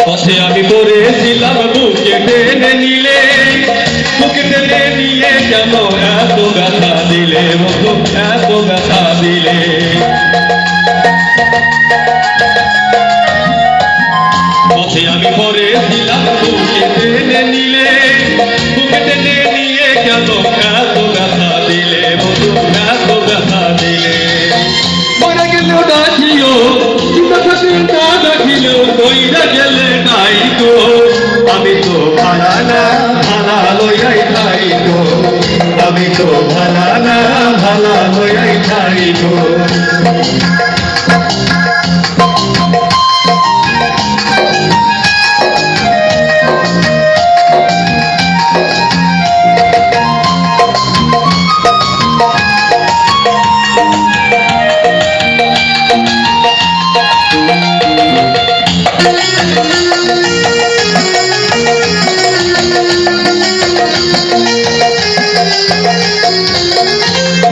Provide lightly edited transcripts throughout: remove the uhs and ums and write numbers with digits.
পথে আমি পড়েছিলাম বুকে টেনে নিলে, বুকে টেনে নিয়ে কেন এত ব্যথা দিলে বন্ধু, এত ব্যথা দিলে। পথে আমি পড়েছিলাম বুকে টেনে নিলে, বুকে টেনে নিয়ে কেন এত ব্যথা দিলে বন্ধু, এত ব্যথা দিলে। মরে গেলেও ডাকিও, চিন্তা ডাকিলেও কইরা গেলে নাই গো, আমি তো ভালা না ভালা লইয়াই খাই গো, আমি তো ভালা না ভালা লইয়াই খাই গো।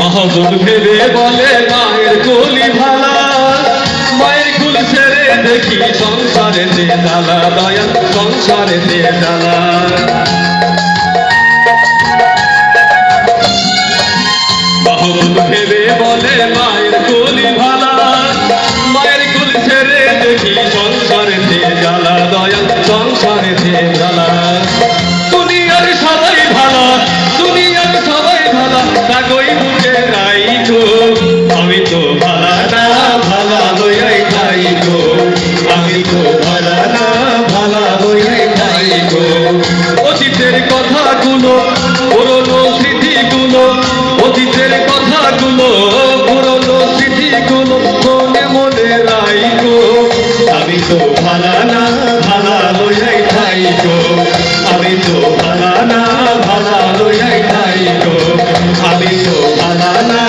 মহাজন ভেবে বলে মায়ের কুলি ভালা, মায়ের কুল ছেড়ে দেখি সংসারে দে জ্বালা, দয়াল সংসারে দে জ্বালা। মহাজন ভেবে বলে মায়ের কুলি ভালা, মায়ের কুল ছেড়ে দেখি সংসারে দে জ্বালা, দয়াল সংসারে দে জ্বালা। দুনিয়ার সবাই ভালা, দুনিয়ার সবাই ভালা, তাকই বুকে নাই গো, আমি তো ভালা না ভালা লইয়াই খাই গো, আমি তো ভালা না ভালা লইয়াই খাই গো। অতীতের কথাগুলো পুরনো স্মৃতিগুলো, অতীতের কথাগুলো পুরনো স্মৃতিগুলো মনে মনে রাই গো, আমি তো ভালা না ভালা লইয়াই খাই গো, আমি তো ভালা না ভালা লইয়াই খাই গো, আমি তো ভালা না